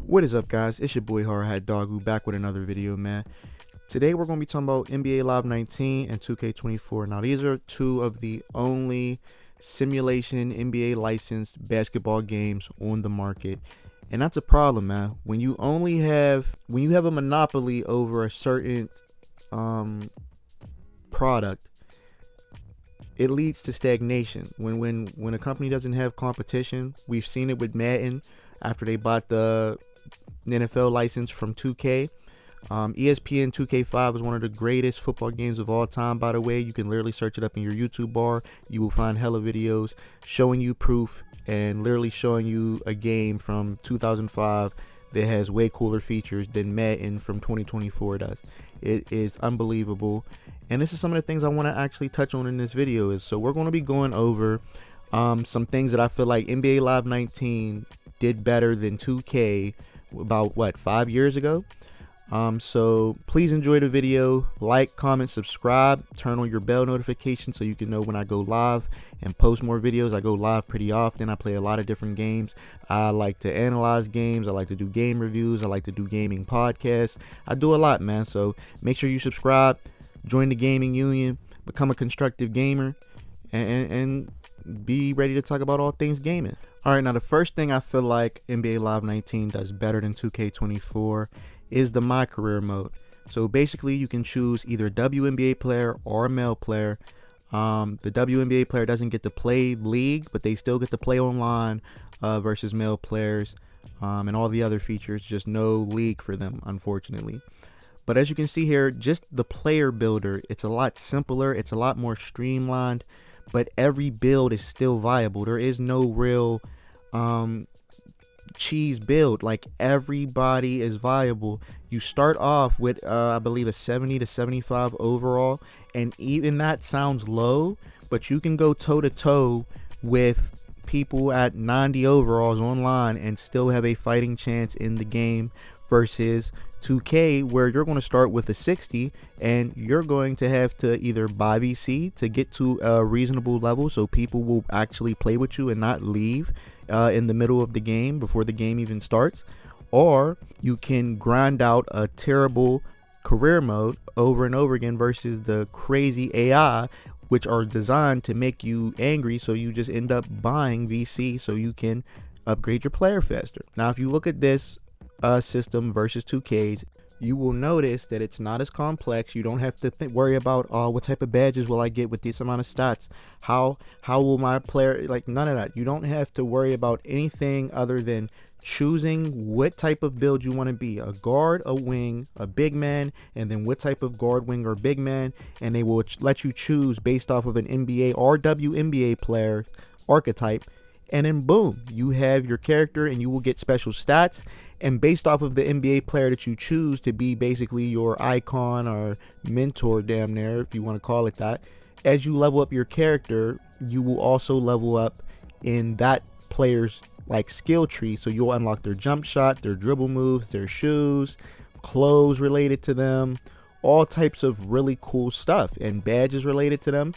What is up, guys? It's your boy HardHat Doggu back with another video, man. Today we're going to be talking about NBA Live 19 and 2K24. Now these are two of the only simulation NBA licensed basketball games on the market, and that's a problem, man. When you have a monopoly over a certain product, it leads to stagnation. When a company doesn't have competition, we've seen it with Madden after they bought the NFL license from 2K. ESPN 2K5 is one of the greatest football games of all time, by the way. You can literally search it up in your YouTube bar. You will find hella videos showing you proof and literally showing you a game from 2005 that has way cooler features than Madden from 2024 does. It is unbelievable, and this is some of the things I want to actually touch on in this video. So we're going to be going over some things that I feel like NBA Live 19 did better than 2K about 5 years ago. So please enjoy the video, like, comment, subscribe, turn on your bell notification so you can know when I go live and post more videos. I go live pretty often. I play a lot of different games. I like to analyze games. I like to do game reviews. I like to do gaming podcasts. I do a lot, man. So make sure you subscribe, join the gaming union, become a constructive gamer, and be ready to talk about all things gaming. All right, now the first thing I feel like NBA Live 19 does better than 2K24 is the MyCareer mode. So basically you can choose either a WNBA player or a male player. The WNBA player doesn't get to play league, but they still get to play online versus male players, and all the other features, just no league for them, unfortunately. But as you can see here, just the player builder, it's a lot simpler, it's a lot more streamlined, but every build is still viable. There is no real cheese build. Like, everybody is viable. You start off with I believe a 70 to 75 overall, and even that sounds low, but you can go toe to toe with people at 90 overalls online and still have a fighting chance in the game, versus 2K, where you're going to start with a 60 and you're going to have to either buy VC to get to a reasonable level so people will actually play with you and not leave in the middle of the game before the game even starts, or you can grind out a terrible career mode over and over again versus the crazy AI, which are designed to make you angry, so you just end up buying VC so you can upgrade your player faster. Now if you look at this system versus 2K's, you will notice that it's not as complex. You don't have to worry about, oh, what type of badges will I get with this amount of stats, how will my player, like, none of that. You don't have to worry about anything other than choosing what type of build you want to be, a guard, a wing, a big man, and then what type of guard, wing, or big man, and they will let you choose based off of an NBA or WNBA player archetype, and then boom, you have your character and you will get special stats. And based off of the NBA player that you choose to be basically your icon or mentor, damn near, if you want to call it that, as you level up your character, you will also level up in that player's like skill tree. So you'll unlock their jump shot, their dribble moves, their shoes, clothes related to them, all types of really cool stuff, and badges related to them.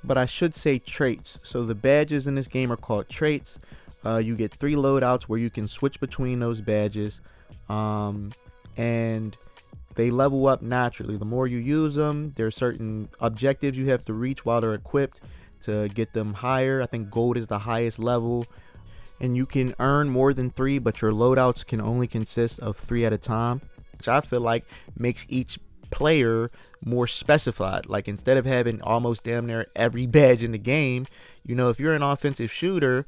But I should say traits. So the badges in this game are called traits. You get 3 loadouts where you can switch between those badges, and they level up naturally. The more you use them, there are certain objectives you have to reach while they're equipped to get them higher. I think gold is the highest level, and you can earn more than 3, but your loadouts can only consist of 3 at a time, which I feel like makes each player more specified. Like, instead of having almost damn near every badge in the game, you know, if you're an offensive shooter,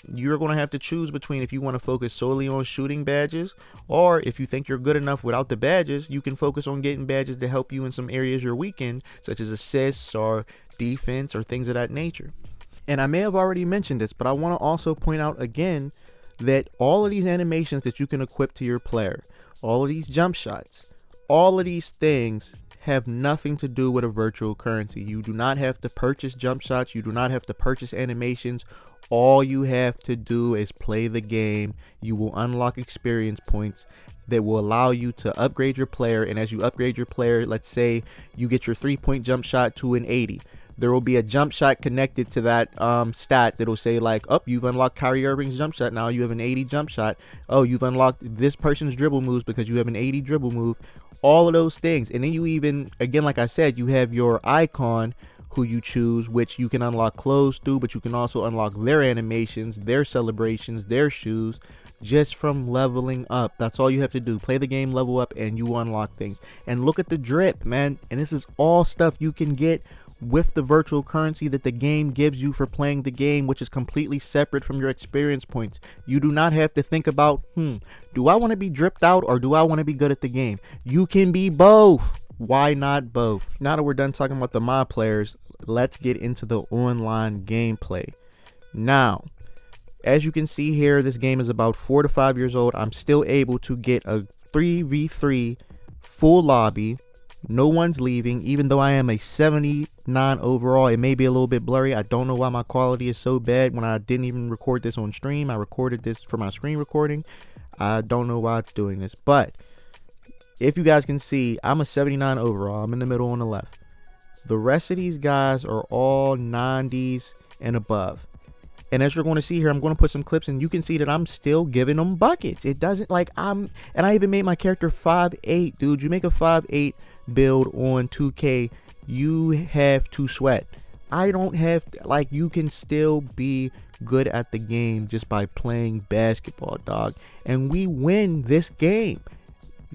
you're going to have to choose between if you want to focus solely on shooting badges, or if you think you're good enough without the badges, you can focus on getting badges to help you in some areas you're weak in, such as assists or defense or things of that nature. And I may have already mentioned this, but I want to also point out again that all of these animations that you can equip to your player, all of these jump shots, all of these things have nothing to do with a virtual currency. You do not have to purchase jump shots. You do not have to purchase animations. All you have to do is play the game. You will unlock experience points that will allow you to upgrade your player. And as you upgrade your player, let's say you get your 3-point jump shot to an 80. there will be a jump shot connected to that stat that'll say like, oh, you've unlocked Kyrie Irving's jump shot. Now you have an 80 jump shot. Oh, you've unlocked this person's dribble moves because you have an 80 dribble move. All of those things. And then you even, again, like I said, you have your icon who you choose, which you can unlock clothes through, but you can also unlock their animations, their celebrations, their shoes, just from leveling up. That's all you have to do. Play the game, level up, and you unlock things. And look at the drip, man. And this is all stuff you can get with the virtual currency that the game gives you for playing the game, which is completely separate from your experience points. You do not have to think about, do I want to be dripped out or do I want to be good at the game? You can be both. Why not both? Now that we're done talking about the mod players, let's get into the online gameplay. Now, as you can see here, this game is about 4 to 5 years old. I'm still able to get a 3v3 full lobby. No one's leaving, even though I am a 79 overall. It may be a little bit blurry. I don't know why my quality is so bad when I didn't even record this on stream. I recorded this for my screen recording. I don't know why it's doing this, but if you guys can see, I'm a 79 overall. I'm in the middle on the left. The rest of these guys are all 90s and above. And as you're going to see here, I'm going to put some clips and you can see that I'm still giving them buckets. It doesn't like and I even made my character 5'8", dude. You make a 5'8" build on 2K, you have to sweat. I don't have like, you can still be good at the game just by playing basketball, dog. And we win this game.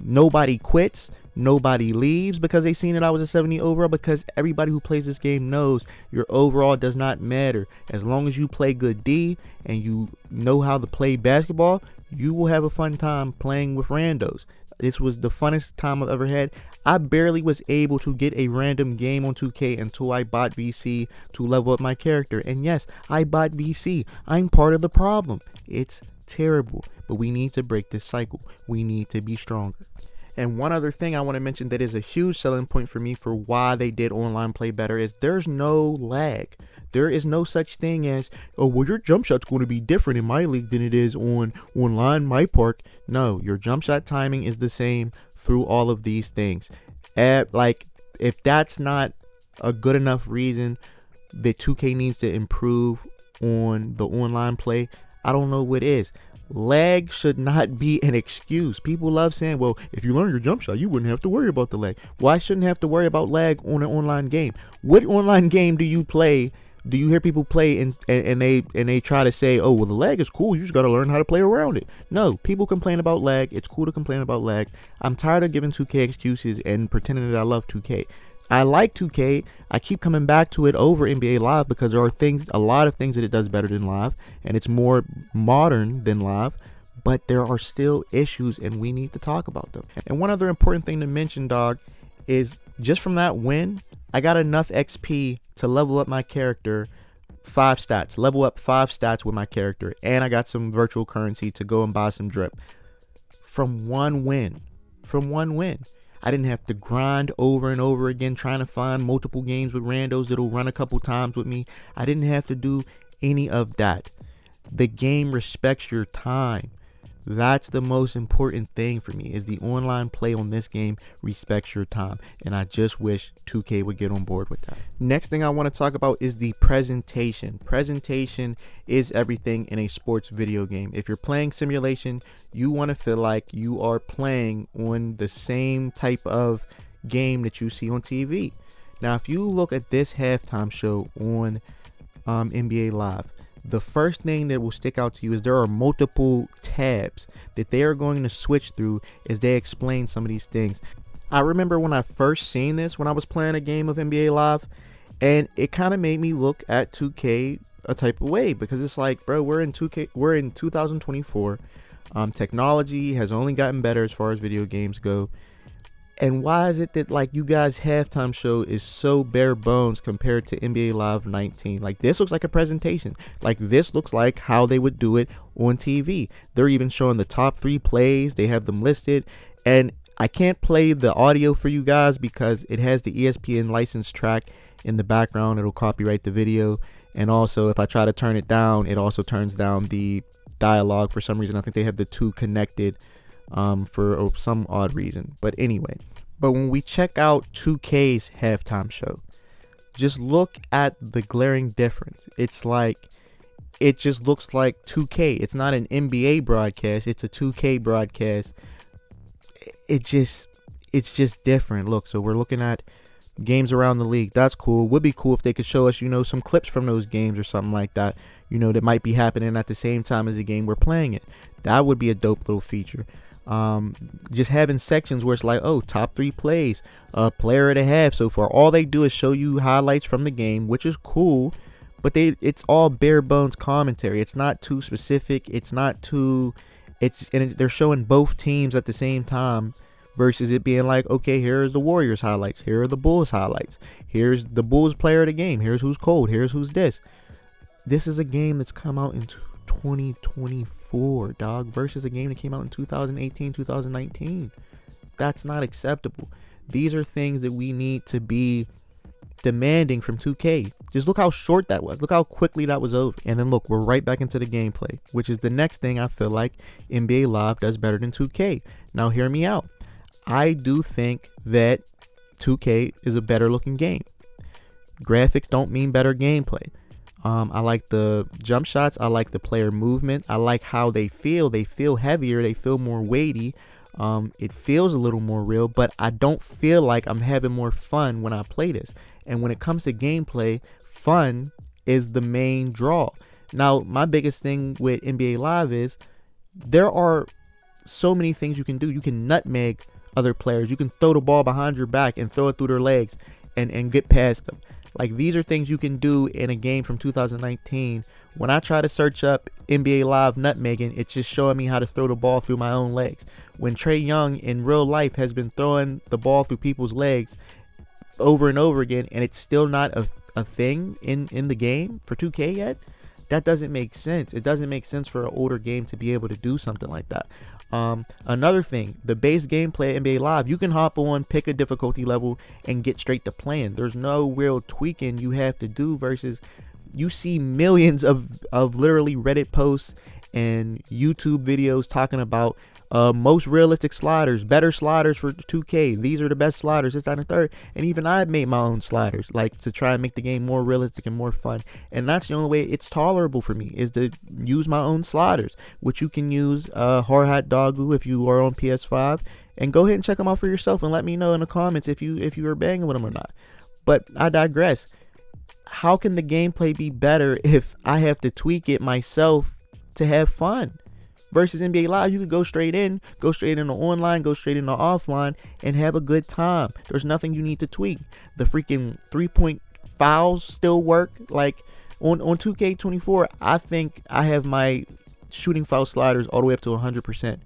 Nobody quits. Nobody leaves because they seen that I was a 70 overall, because everybody who plays this game knows your overall does not matter. As long as you play good D and you know how to play basketball, you will have a fun time playing with randos. This was the funnest time I've ever had. I barely was able to get a random game on 2K until I bought VC to level up my character. And yes, I bought VC. I'm part of the problem. It's terrible, but we need to break this cycle. We need to be stronger. And one other thing I want to mention that is a huge selling point for me for why they did online play better is there's no lag. There is no such thing as, oh, well, your jump shot's going to be different in my league than it is on online my park. No, your jump shot timing is the same through all of these things. Like, if that's not a good enough reason that 2K needs to improve on the online play, I don't know what is. Lag should not be an excuse. People love saying, well, if you learn your jump shot, you wouldn't have to worry about the lag. Well, I shouldn't have to worry about lag on an online game. What online game do you play? Do you hear people play and they try to say, oh, well, the lag is cool, you just got to learn how to play around it? No, people complain about lag. It's cool to complain about lag. I'm tired of giving 2K excuses and pretending that I love 2K. I like 2K. I keep coming back to it over NBA Live because there are a lot of things that it does better than Live, and it's more modern than Live, but there are still issues and we need to talk about them. And one other important thing to mention, dog, is just from that win, I got enough XP to level up my character 5 stats, level up 5 stats with my character, and I got some virtual currency to go and buy some drip from one win. I didn't have to grind over and over again trying to find multiple games with randos that'll run a couple times with me. I didn't have to do any of that. The game respects your time. That's the most important thing for me, is the online play on this game respects your time. And I just wish 2K would get on board with that. Next thing I want to talk about is the presentation. Presentation is everything in a sports video game. If you're playing simulation, you want to feel like you are playing on the same type of game that you see on TV. Now, if you look at this halftime show on NBA Live, the first thing that will stick out to you is there are multiple tabs that they are going to switch through as they explain some of these things. I remember when I first seen this when I was playing a game of NBA Live, and it kind of made me look at 2K a type of way, because it's like, bro, we're in 2024. Technology has only gotten better as far as video games go. And why is it that, like, you guys' halftime show is so bare bones compared to NBA Live 19? Like, this looks like a presentation. Like, this looks like how they would do it on TV. They're even showing the top 3 plays. They have them listed. And I can't play the audio for you guys because it has the ESPN licensed track in the background. It'll copyright the video. And also, if I try to turn it down, it also turns down the dialogue for some reason. I think they have the 2 connected for some odd reason. But anyway, when we check out 2K's halftime show, just look at the glaring difference. It's like, it just looks like 2K. It's not an NBA broadcast, it's a 2K broadcast. It's just different. Look, so we're looking at games around the league. That's cool. Would be cool if they could show us, some clips from those games or something like that, that might be happening at the same time as the game we're playing it. That would be a dope little feature. Just having sections where it's like, oh, top 3 plays, player and a half so far. All they do is show you highlights from the game, which is cool, but it's all bare bones commentary. It's not too specific. They're showing both teams at the same time, versus it being like, okay, here's the Warriors highlights, here are the Bulls highlights, here's the Bulls player of the game, here's who's cold, here's who's this. This is a game that's come out in 2024, dog, versus a game that came out in 2018, 2019. That's not acceptable. These are things that we need to be demanding from 2K. Just look how short that was. Look how quickly that was over. And then look, we're right back into the gameplay, which is the next thing I feel like NBA Live does better than 2K. Now hear me out. I do think that 2K is a better looking game. Graphics don't mean better gameplay. I like the jump shots. I like the player movement. I like how they feel. They feel heavier. They feel more weighty. It feels a little more real, but I don't feel like I'm having more fun when I play this. And when it comes to gameplay, fun is the main draw. Now, my biggest thing with NBA Live is there are so many things you can do. You can nutmeg other players. You can throw the ball behind your back and throw it through their legs and get past them. Like, these are things you can do in a game from 2019. When I try to search up NBA Live nutmegging, it's just showing me how to throw the ball through my own legs. When Trae Young in real life has been throwing the ball through people's legs over and over again, and it's still not a thing in the game for 2K yet, that doesn't make sense. It doesn't make sense for an older game to be able to do something like that. Another thing, the base gameplay NBA Live, you can hop on, pick a difficulty level, and get straight to playing. There's no real tweaking you have to do, versus you see millions of literally Reddit posts and YouTube videos talking about most realistic sliders, better sliders for 2K. These are the best sliders, this, that, and third. And even I've made my own sliders, like, to try and make the game more realistic and more fun. And that's the only way it's tolerable for me, is to use my own sliders, which you can use HardHat Doggo if you are on PS5. And go ahead and check them out for yourself, and let me know in the comments if you are banging with them or not. But I digress. How can the gameplay be better if I have to tweak it myself to have fun? Versus NBA Live, you could go straight into online, go straight into offline, and have a good time. There's nothing you need to tweak. The freaking 3-point fouls still work. Like, on 2K24, I think I have my shooting foul sliders all the way up to 100%.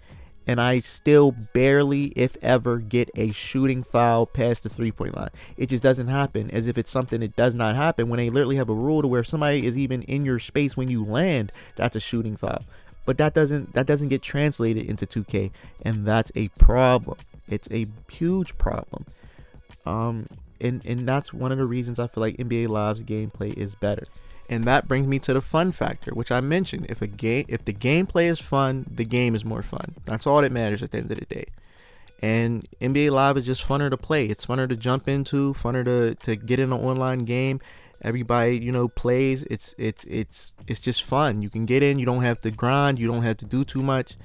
And I still barely, if ever, get a shooting foul past the 3-point line. It just doesn't happen, as if it's something that does not happen, when they literally have a rule to where somebody is even in your space when you land, that's a shooting foul. But that doesn't get translated into 2K, and that's a problem. It's a huge problem. And that's one of the reasons I feel like NBA Live's gameplay is better. And that brings me to the fun factor, which I mentioned. If the gameplay is fun, the game is more fun. That's all that matters at the end of the day. And NBA Live is just funner to play. It's funner to jump into, funner to get in an online game. Everybody, plays. It's just fun. You can get in. You don't have to grind. You don't have to do too much.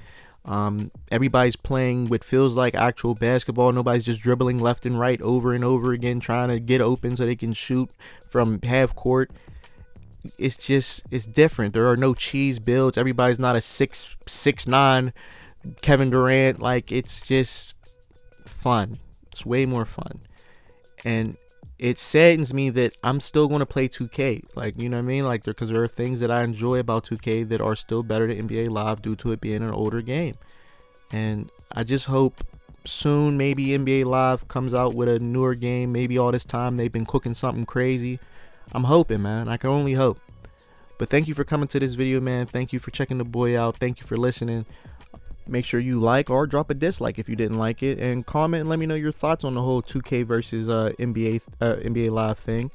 Everybody's playing what feels like actual basketball. Nobody's just dribbling left and right over and over again, trying to get open so they can shoot from half court. It's different. There are no cheese builds. Everybody's not a 6'9" Kevin Durant. Like, it's just fun. It's way more fun. And it saddens me that I'm still going to play 2K. Like, you know what I mean? Like, because there are things that I enjoy about 2K that are still better than NBA Live due to it being an older game. And I just hope soon maybe NBA Live comes out with a newer game. Maybe all this time they've been cooking something crazy. I'm hoping, man. I can only hope. But thank you for coming to this video, man. Thank you for checking the boy out. Thank you for listening. Make sure you like or drop a dislike if you didn't like it, and comment and let me know your thoughts on the whole 2K versus NBA Live thing.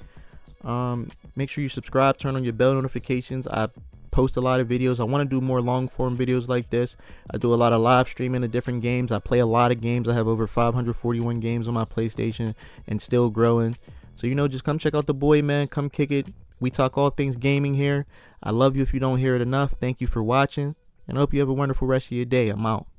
Make sure you subscribe, turn on your bell notifications. I post a lot of videos. I want to do more long form videos like this. I do a lot of live streaming of different games. I play a lot of games. I have over 541 games on my PlayStation and still growing. So, just come check out the boy, man. Come kick it. We talk all things gaming here. I love you if you don't hear it enough. Thank you for watching, and I hope you have a wonderful rest of your day. I'm out.